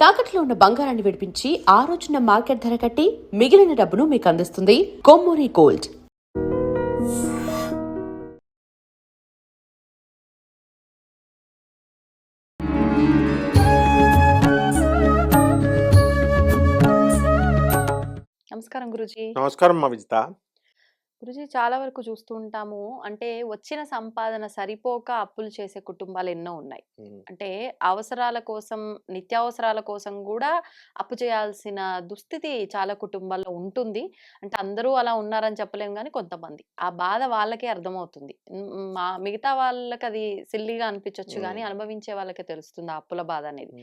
తాకట్లో ఉన్న బంగారాన్ని విడిపించి ఆ రోజున మార్కెట్ ధర కట్టి మిగిలిన డబ్బును మీకు అందిస్తుంది కొమ్మూరి గోల్డ్. నమస్కారం గురుజీ. నమస్కారం మా విజిత. గురుజీ, చాలా వరకు చూస్తూ ఉంటాము. అంటే వచ్చిన సంపాదన సరిపోక అప్పులు చేసే కుటుంబాలు ఎన్నో ఉన్నాయి. అంటే అవసరాల కోసం, నిత్యావసరాల కోసం కూడా అప్పు చేయాల్సిన దుస్థితి చాలా కుటుంబాల్లో ఉంటుంది. అంటే అందరూ అలా ఉన్నారని చెప్పలేము గానీ కొంతమంది. ఆ బాధ వాళ్ళకే అర్థమవుతుంది. మిగతా వాళ్ళకి అది సిల్లీగా అనిపించొచ్చు గానీ అనుభవించే వాళ్ళకే తెలుస్తుంది ఆ అప్పుల బాధ అనేది.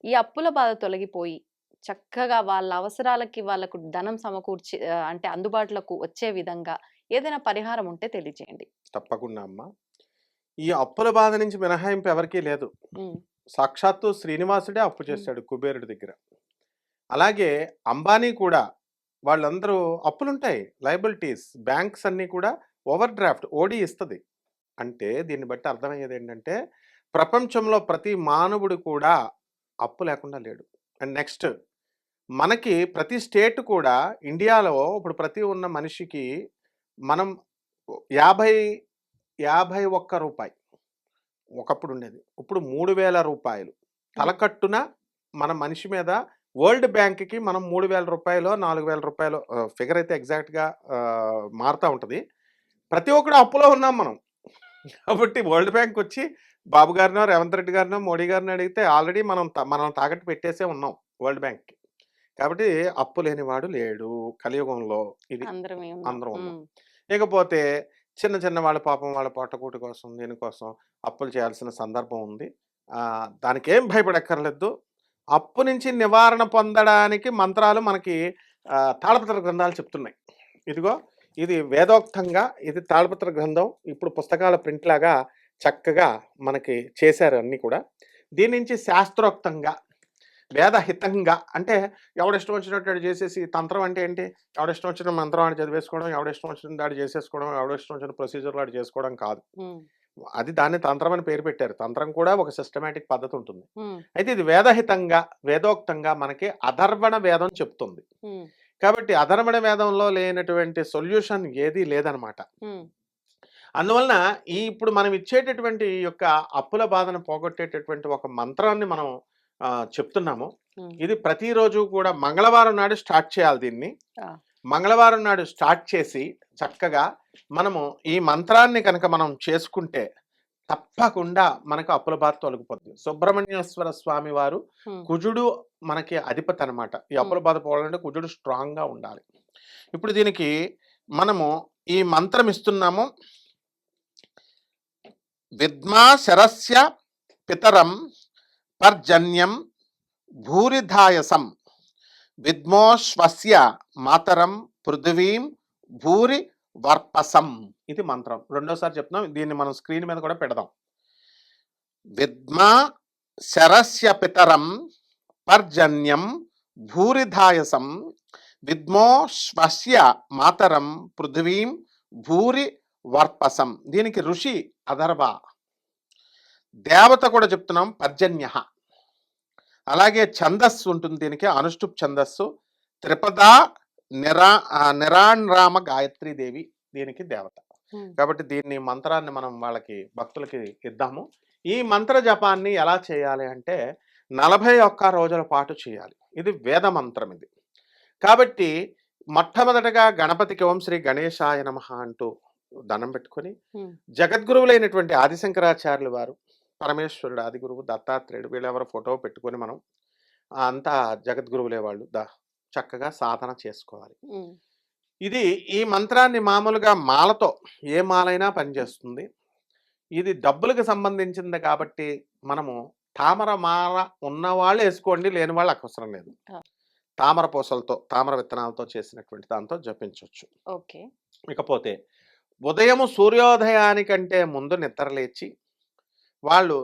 ఈ అప్పుల బాధ తొలగిపోయి చక్కగా వాళ్ళ అవసరాలకి వాళ్ళకు ధనం సమకూర్చి అంటే అందుబాటులోకి వచ్చే విధంగా ఏదైనా పరిహారం ఉంటే తెలియజేయండి. తప్పకుండా అమ్మా. ఈ అప్పుల బాధ నుంచి మినహాయింపు ఎవరికీ లేదు. సాక్షాత్తు శ్రీనివాసుడే అప్పు చేశాడు కుబేరుడి దగ్గర. అలాగే అంబానీ కూడా, వాళ్ళందరూ అప్పులుంటాయి, లయబిలిటీస్, బ్యాంక్స్ అన్నీ కూడా ఓవర్ డ్రాఫ్ట్ ఓడి ఇస్తుంది. అంటే దీన్ని బట్టి అర్థమయ్యేది ఏంటంటే ప్రపంచంలో ప్రతి మానవుడు కూడా అప్పు లేకుండా లేడు. అండ్ నెక్స్ట్ మనకి ప్రతి స్టేట్ కూడా ఇండియాలో ఇప్పుడు ప్రతి ఉన్న మనిషికి మనం 51 రూపాయి ఒకప్పుడు ఉండేది, ఇప్పుడు 3000 రూపాయలు తలకట్టున మన మనిషి మీద. వరల్డ్ బ్యాంక్కి మనం 3000 రూపాయలు 4000 రూపాయలు ఫిగర్ అయితే ఎగ్జాక్ట్గా మారుతూ ఉంటుంది. ప్రతి ఒక్కడు అప్పులో ఉన్నాం మనం. కాబట్టి వరల్డ్ బ్యాంక్ వచ్చి బాబు గారినో రేవంత్ రెడ్డి గారినో మోడీ గారిని అడిగితే ఆల్రెడీ మనం తాకట్టు పెట్టేసే ఉన్నాం వరల్డ్ బ్యాంక్కి. కాబట్టి అప్పు లేనివాడు లేడు కలియుగంలో. ఇది అందరం ఉన్నాం. ఇకపోతే చిన్న చిన్న వాళ్ళ పాపం వాళ్ళ పొట్టకూటి కోసం దీనికోసం అప్పులు చేయాల్సిన సందర్భం ఉంది. దానికి ఏం భయపడక్కర్లేదు. అప్పు నుంచి నివారణ పొందడానికి మంత్రాలు మనకి తాళపత్ర గ్రంథాలు చెప్తున్నాయి. ఇదిగో ఇది వేదోక్తంగా, ఇది తాళపత్ర గ్రంథం. ఇప్పుడు పుస్తకాల ప్రింట్ లాగా చక్కగా మనకి చేశారు అన్నీ కూడా. దీని నుంచి శాస్త్రోక్తంగా వేదహితంగా, అంటే ఎవడిష్టం వచ్చినట్టు చేసేసి తంత్రం అంటే ఏంటి, ఎవడిష్టం వచ్చిన మంత్రం ఆడు చదివేసుకోవడం, ఎవడిష్టం వచ్చిన దాడి చేసేసుకోవడం, ఎవడిష్టం వచ్చిన ప్రొసీజర్ ఆడు చేసుకోవడం కాదు. అది దాన్ని తంత్రం అని పేరు పెట్టారు. తంత్రం కూడా ఒక సిస్టమేటిక్ పద్ధతి ఉంటుంది. అయితే ఇది వేదహితంగా వేదోక్తంగా మనకి అధర్వణ వేదం చెప్తుంది. కాబట్టి అధర్వణ వేదంలో లేనటువంటి సొల్యూషన్ ఏది లేదనమాట. అందువలన ఇప్పుడు మనం ఇచ్చేటటువంటి యొక్క అప్పుల బాధను పోగొట్టేటటువంటి ఒక మంత్రాన్ని మనం చెప్తున్నాము. ఇది ప్రతిరోజు కూడా మంగళవారం నాడు స్టార్ట్ చేయాలి. దీన్ని మంగళవారం నాడు స్టార్ట్ చేసి చక్కగా మనము ఈ మంత్రాన్ని కనుక మనం చేసుకుంటే తప్పకుండా మనకు అప్పుల బాధ తొలగిపోతుంది. సుబ్రహ్మణ్యేశ్వర స్వామి వారు కుజుడు మనకి అధిపతి అనమాట. ఈ అప్పుల బాధ పోవాలంటే కుజుడు స్ట్రాంగ్గా ఉండాలి. ఇప్పుడు దీనికి మనము ఈ మంత్రం ఇస్తున్నాము. విద్మా శరస్య పితరం పర్జన్యం భూరిధాయసం విద్మోశ్వస్య మాతరం పృథివీం భూరి వర్పసం. ఇది మంత్రం. రెండోసారి చెప్తున్నాం. దీన్ని మనం స్క్రీన్ మీద కూడా పెడదాం. విద్మా శరస్య పితరం పర్జన్యం భూరిధాయసం విద్మోశ్వస్య మాతరం పృథివీం భూరి వర్పసం. దీనికి ఋషి అధర్వ, దేవత కూడా చెప్తున్నాం పర్జన్య. అలాగే ఛందస్సు ఉంటుంది దీనికి, అనుష్టుప్ ఛందస్సు. త్రిపద నిరాణ్రామ గాయత్రీ దేవి దీనికి దేవత. కాబట్టి దీన్ని మంత్రాన్ని మనం వాళ్ళకి భక్తులకి ఇద్దాము. ఈ మంత్ర జపాన్ని ఎలా చేయాలి అంటే 41 రోజుల పాటు చేయాలి. ఇది వేద మంత్రం ఇది. కాబట్టి మొట్టమొదటగా గణపతికి ఓం శ్రీ గణేశాయ నమః అంటూ దండం పెట్టుకొని, జగద్గురువులైనటువంటి ఆదిశంకరాచార్యులు వారు, పరమేశ్వరుడు ఆదిగురువు, దత్తాత్రేయుడు, వీళ్ళెవరు ఫోటో పెట్టుకొని మనం అంతా జగద్గురువులే వాళ్ళు చక్కగా సాధన చేసుకోవాలి. ఇది ఈ మంత్రాన్ని మామూలుగా మాలతో, ఏ మాలైనా పనిచేస్తుంది. ఇది డబ్బులకు సంబంధించింది కాబట్టి మనము తామర మాల ఉన్నవాళ్ళు వేసుకోండి, లేని వాళ్ళు అవసరం లేదు. తామర పూసలతో, తామర విత్తనాలతో చేసినటువంటి దాంతో జపించవచ్చు. ఇకపోతే ఉదయం సూర్యోదయానికంటే ముందు నిద్రలేచి వాళ్ళు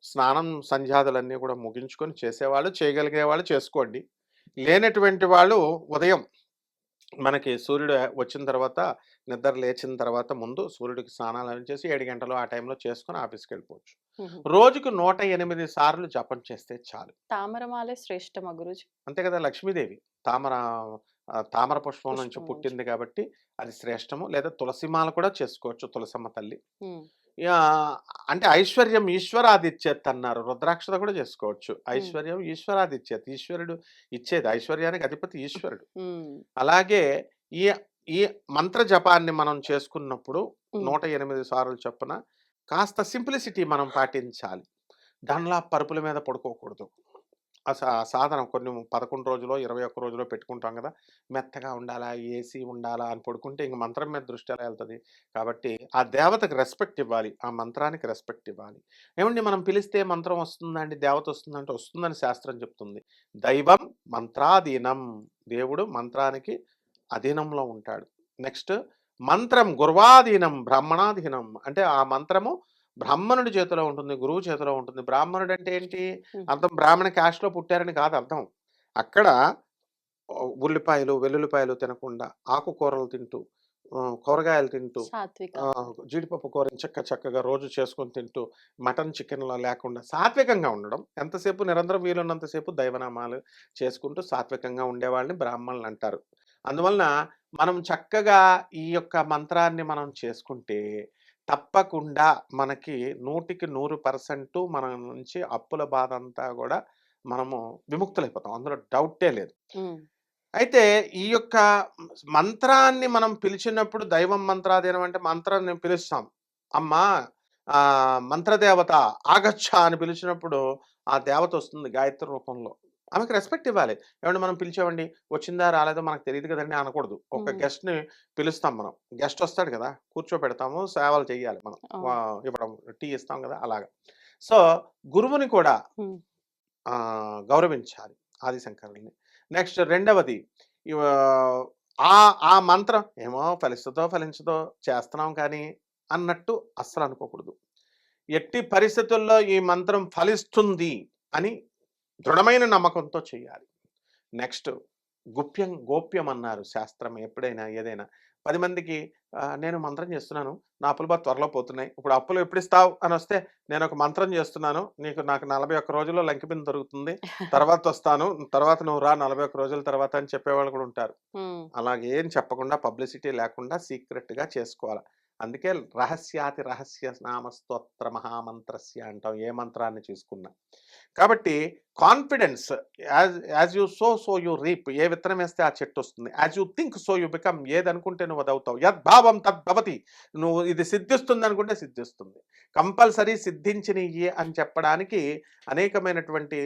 స్నానం సంధ్యాదులన్నీ కూడా ముగించుకొని చేసేవాళ్ళు, చేయగలిగే వాళ్ళు చేసుకోండి. లేనటువంటి వాళ్ళు ఉదయం మనకి సూర్యుడు వచ్చిన తర్వాత నిద్ర లేచిన తర్వాత ముందు సూర్యుడికి స్నానాలు అవి చేసి 7 గంటలు ఆ టైంలో చేసుకొని ఆఫీస్‌కెళ్ళిపోవచ్చు. హుహు. రోజుకు 108 సార్లు జపం చేస్తే చాలు. తామరమాలే శ్రేష్టమా గురూజీ? అంతే కదా! లక్ష్మీదేవి తామర తామర పుష్పం నుంచి పుష్పం నుంచి. పుట్టింది కాబట్టి అది శ్రేష్టము. లేదా తులసిమాల కూడా చేసుకోవచ్చు తులసమ్మ తల్లి. హ్మ్. యాహ్! అంటే ఐశ్వర్యం ఈశ్వరాదిచ్చేత్ అన్నారు. రుద్రాక్షత కూడా చేసుకోవచ్చు. హ్మ్. ఐశ్వర్యం ఈశ్వరాదిచ్చేత్. ఈశ్వరుడు ఇచ్చేది. ఐశ్వర్యానికి అధిపతి ఈశ్వరుడు. హ్మ్. అలాగే ఈ ఈ మంత్ర జపాన్ని మనం చేసుకున్నప్పుడు హ్మ్. 108 సార్లు చొప్పున కాస్త సింప్లిసిటీ మనం పాటించాలి. దానిలా పరుపుల మీద పడుకోకూడదు. సాధన కొన్ని 11 రోజులో, 21 రోజులో పెట్టుకుంటాం గదా! మెత్తగా ఉండాలా, ఏసీ ఉండాలా అని పడుకుంటే ఇంక మంత్రం మీద దృష్టి ఎలా ఎళ్తది? కాబట్టి ఆ దేవతకి రెస్పెక్ట్ ఇవ్వాలి. ఆ మంత్రానికి రెస్పెక్ట్ ఇవ్వాలి. ఏవండీ మనం పిలిస్తే మంత్రం వస్తుందండి, దేవత వస్తుందంటే వస్తుందని శాస్త్రం చెప్తుంది. దైవం మంత్రాధీనం. దేవుడు మంత్రానికి అధీనంలో ఉంటాడు. నెక్స్ట్ మంత్రం గుర్వాధీనం, బ్రాహ్మణాధీనం. అంటే ఆ మంత్రము బ్రాహ్మణుడి చేతిలో ఉంటుంది. గురువు చేతిలో ఉంటుంది. బ్రాహ్మణుడు అంటే ఏంటి? హ్మ్. అర్థం బ్రాహ్మణ క్యాస్ట్‌లో పుట్టారని కాదు అర్థం. అక్కడ ఉల్లిపాయలు, వెల్లుల్లిపాయలు తినకుండా ఆకుకూరలు తింటూ, కూరగాయలు తింటూ, సాత్విక. జీడిపప్పు కూరని చక్కగా రోజు చేసుకొని తింటూ, మటన్, చికెన్‌లా లేకుండా సాత్వికంగా ఉండడం. ఎంతసేపు నిరంతరం వీలున్నంత సేపు దైవనామాలు చేసుకుంటూ సాత్వికంగా ఉండేవాళ్ళని బ్రాహ్మణులంటారు. అందువలన మనం చక్కగా ఈ యొక్క మంత్రాన్ని మనం చేసుకుంటే తప్పకుండా మనకి 100కి 100% మన నుంచి అప్పుల బాధంతా గూడా మనము విముక్తులైపోతాం. అందులో డౌటే లేదు. హ్మ్. అయితే ఈ యొక్క మంత్రాన్ని మనం పిలిచినప్పుడు దైవం మంత్రాధీనం అంటే మంత్రాన్ని పిలుస్తాం. అమ్మా మంత్రదేవత ఆగచ్చ అని పిలిచినప్పుడు ఆ దేవత వస్తుంది గాయత్రి రూపంలో. ఆమెకి రెస్పెక్ట్ ఇవ్వాలి. ఏవండీ మనం పిలిచామండి, వచ్చిందా రాలేదో మనకు తెలీదు కదండీ అనకూడదు. ఒక హ్మ్. గెస్ట్‌ని పిలుస్తాం మనం. గెస్ట్ వస్తాడు కదా! కూర్చోబెడతాము, సేవలు చేయాలి మనం. అవును. ఇవ్వడం, టీ ఇస్తాం కదా! అలాగా. సో, గురువుని కూడా హ్మ్. గౌరవించాలి ఆదిశంకరుల్ని. నెక్స్ట్ రెండవది ఇవా ఆ మంత్రం ఏమో ఫలిస్తదో, ఫలించదో చేస్తున్నాం కానీ అన్నట్టు అస్సలు అనుకోకూడదు. ఎట్టి పరిస్థితుల్లో ఈ మంత్రం ఫలిస్తుంది అని దృఢమైన నమ్మకంతో చేయాలి. నెక్స్ట్ గోప్యం అన్నారు శాస్త్రం ఎప్పుడైనా ఏదైనా. 10 మందికి నేను మంత్రం చేస్తున్నాను. నా అప్పులు త్వరలో పోతున్నాయి. ఇప్పుడు అప్పులు ఎప్పుడిస్తావు అనొస్తే, నేనొక మంత్రం చేస్తున్నాను. నాకు 41 రోజుల్లో లంకె దొరుకుతుంది. తర్వాతొస్తాను. తర్వాత నువ్వు రా 41 రోజుల తర్వాత అని చెప్పేవాళ్ళు కూడా ఉంటారు. హ్మ్. అలాగేం చెప్పకుండా పబ్లిసిటీ లేకుండా సీక్రెట్‌గా చేసుకోవాల. అందుకే రహస్యాతి రహస్య నామ స్తోత్ర మహామంత్రస్య అంటాం ఏ మంత్రాన్ని చూసుకున్నా. కాబట్టి confidence as you so you reap. ఏ విత్తనం వేస్తే ఆ చెట్టు వస్తుంది. As you think so you become. ఏదనుకుంటే నువ్వు అదవుతావు. యద్భావం తద్భవతి. నువ్వు ఇది సిద్ధిస్తుంది అనుకుంటే సిద్ధిస్తుంది. కంపల్సరీ సిద్ధించినయ్యి అని చెప్పడానికి అనేకమైనటువంటి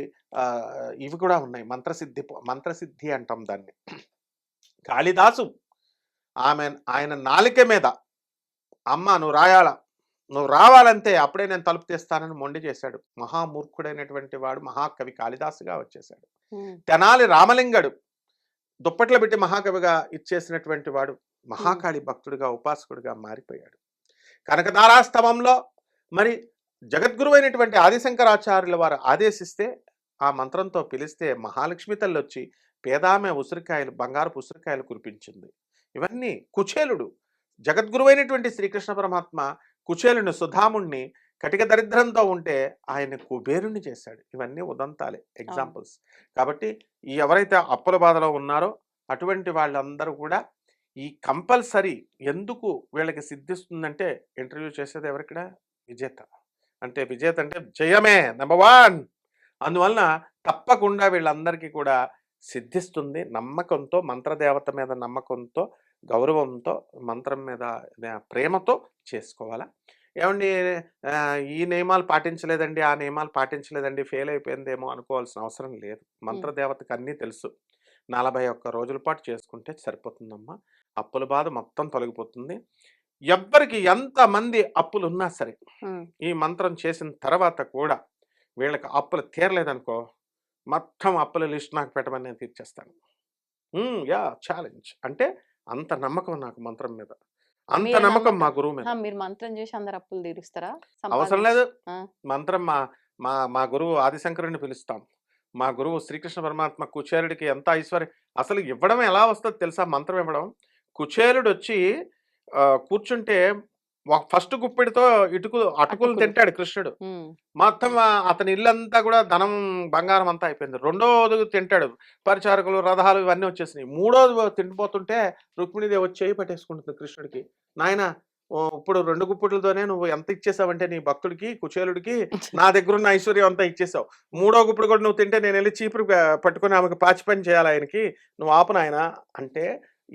ఇవి కూడా ఉన్నాయి. మంత్రసిద్ధి అంటాం దాన్ని. కాళిదాసు ఆయన నాలిక మీద అమ్మ నువ్వు రాయాల. నువ్వు రావాలంతే అప్పుడే నేను తలుపు తీస్తానని మొండి చేశాడు. మహామూర్ఖుడైనటువంటి వాడు మహాకవి కాళిదాసుగా వచ్చేసాడు. హ్మ్. తెనాలి రామలింగడు దుప్పట్లో పెట్టి మహాకవిగా ఇచ్చేసినటువంటి వాడు హ్మ్. మహాకాళి భక్తుడిగా, ఉపాసకుడిగా మారిపోయాడు. కనకధారాస్తవంలో మరి జగద్గురువైనటువంటి ఆదిశంకరాచార్యుల వారు ఆదేశిస్తే ఆ మంత్రంతో పిలిస్తే మహాలక్ష్మి తల్లొచ్చి పేదామె ఉసిరికాయలు, బంగారపు ఉసిరికాయలు కురిపించింది. ఇవన్నీ కుచేలుడు జగద్గురువైనటువంటి శ్రీకృష్ణ పరమాత్మ కుచేలుని సుధాముణ్ణి కటిక దరిద్రంతో ఉంటే ఆయన కుబేరుణ్ణి చేశాడు. ఇవన్నీ ఉదంతాలే అవును. ఎగ్జాంపుల్స్. కాబట్టి ఈ ఎవరైతే అప్పుల బాధలో ఉన్నారో అటువంటి వాళ్ళందరూ కూడా ఈ కంపల్సరీ ఎందుకు వీళ్ళకి సిద్ధిస్తుందంటే ఇంటర్వ్యూ చేసేది ఎవరిక్కడ? విజేత. అంటే విజేత అంటే జయమే నంబర్ 1. అందువలన తప్పకుండా వీళ్ళందరికీ కూడా సిద్ధిస్తుంది. నమ్మకంతో మంత్రదేవత మీద నమ్మకంతో, గౌరవంతో, మంత్రం మీద ప్రేమతో చేసుకోవాలా. ఏవండీ ఈ నియమాలు పాటించలేదండి, ఆ నియమాలు పాటించలేదండి, ఫెయిల్ అయిపోయిందేమో అనుకోవాల్సిన అవసరం లేదు. హ్మ్. మంత్రదేవతకి అన్నీ తెలుసు. 41 రోజుల పాటు చేసుకుంటే సరిపోతుందమ్మా. అప్పుల బాధ మొత్తం తొలగిపోతుంది. ఎవ్వరికి ఎంతమంది అప్పులున్నా సరే, హ్మ్. ఈ మంత్రం చేసిన తర్వాత కూడా వీళ్ళకి అప్పులు తీరలేదనుకో, మొత్తం అప్పుల లిస్ట్ నాకు పెట్టమని నేను తీర్చేస్తాను. యాహ్! ఛాలెంజ్. అంటే అంత నమ్మకం నాకు మంత్రం మీద. అంత మీరు నమ్మకం మా గురువు మీద. మీరు మంత్రం చేసి అందరి అప్పులు తీరుస్తారా? అవసరం సంపాదించి. లేదు. ఆ! మంత్రం మా మా మా గురువు ఆదిశంకరుడిని పిలుస్తాం. మా గురువు శ్రీకృష్ణ పరమాత్మ కుచేలుడికి ఎంత ఐశ్వర్యం, అసలు ఇవ్వడం ఎలా వస్తుంది తెలుసా? మంత్రం ఇవ్వడం. కుచేలుడు వచ్చి కూర్చుంటే ఫస్ట్ గుప్పిడితో అటుకులు అటుకులు. తింటాడు కృష్ణుడు. ఉమ్, మొత్తం అతని ఇల్లంతా కూడా ధనం బంగారం అంతా అయిపోయింది. రెండోది తింటాడు, పరిచారకులు రథాలు ఇవన్నీ వచ్చేసినాయి. మూడోది తిండిపోతుంటే రుక్మిణీదేవి వచ్చి చేయి పట్టేసుకుంటుంది కృష్ణుడికి. నాయన ఇప్పుడు 2 గుప్పిట్లతోనే నువ్వు ఎంత ఇచ్చేసావంటే నీ భక్తుడికి కుచేలుడికి నా దగ్గర ఉన్న ఐశ్వర్యం అంతా ఇచ్చేసావు. 3వ గుప్పుడు కూడా నువ్వు తింటే నేను వెళ్ళి చీపురు పట్టుకుని ఆమెకు పాచి పని చేయాలి, ఆయనకి నువ్వు ఆపు నాయన అంటే,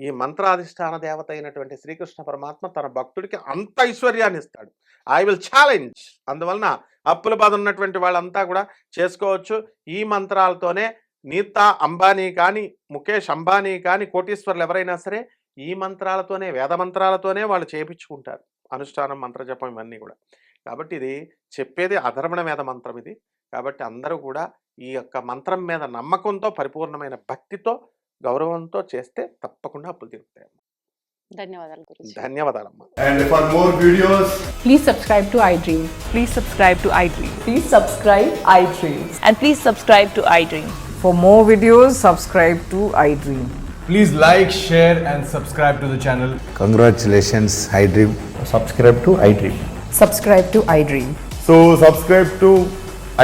ఈ మంత్రాధిష్టాన దేవత అయినటువంటి శ్రీకృష్ణ పరమాత్మ తన భక్తుడికి అంత ఐశ్వర్యాన్ని ఇస్తాడు. I will challenge. అందువలన అప్పుల బాధ ఉన్నటువంటి వాళ్ళంతా కూడా చేసుకోవచ్చు. ఈ మంత్రాలతోనే నీతా అంబానీ కానీ, ముఖేష్ అంబానీ కానీ, కోటీశ్వర్లు ఎవరైనా సరే ఈ మంత్రాలతోనే, వేద మంత్రాలతోనే వాళ్ళు చేయించుకుంటారు అనుష్ఠానం, మంత్రజపం ఇవన్నీ కూడా. కాబట్టి ఇది చెప్పేది అధర్వణ వేద మంత్రం ఇది. కాబట్టి అందరూ కూడా ఈ యొక్క మంత్రం మీద నమ్మకంతో, పరిపూర్ణమైన భక్తితో, గౌరవంతో చేస్తే తప్పకుండా అప్పులు తీరుతాయి. ధన్యవాదాలు Guruji. ధన్యవాదాలమ్మా. And for more videos, Please subscribe to iDream. Please subscribe to iDream. Please subscribe iDream. And please subscribe to iDream. For more videos, subscribe to iDream. please like, share, and subscribe to the channel. Congratulations, iDream. subscribe to iDream. Subscribe to iDream. So subscribe to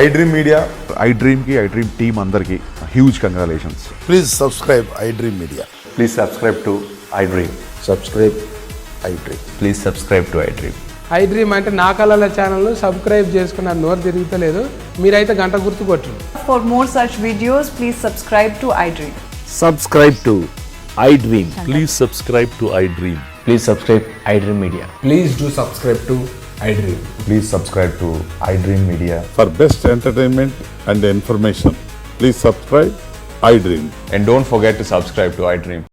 iDream Media. iDream ki iDream team అందరికి huge congratulations. Please subscribe iDream Media. Please subscribe to iDream. Subscribe iDream. Please subscribe to iDream. iDream అంటే నా కళల channel subscribe చేసుకున్న నోరు తిరుగుతలేదు, మీరైతే గంట గుర్తు కొట్టు. For more such videos, please subscribe to iDream. Subscribe to iDream. Please subscribe to iDream. Please subscribe iDream Media. Please do subscribe to iDream. Please subscribe to iDream Media. For best entertainment and information, please subscribe iDream. And don't forget to subscribe to iDream.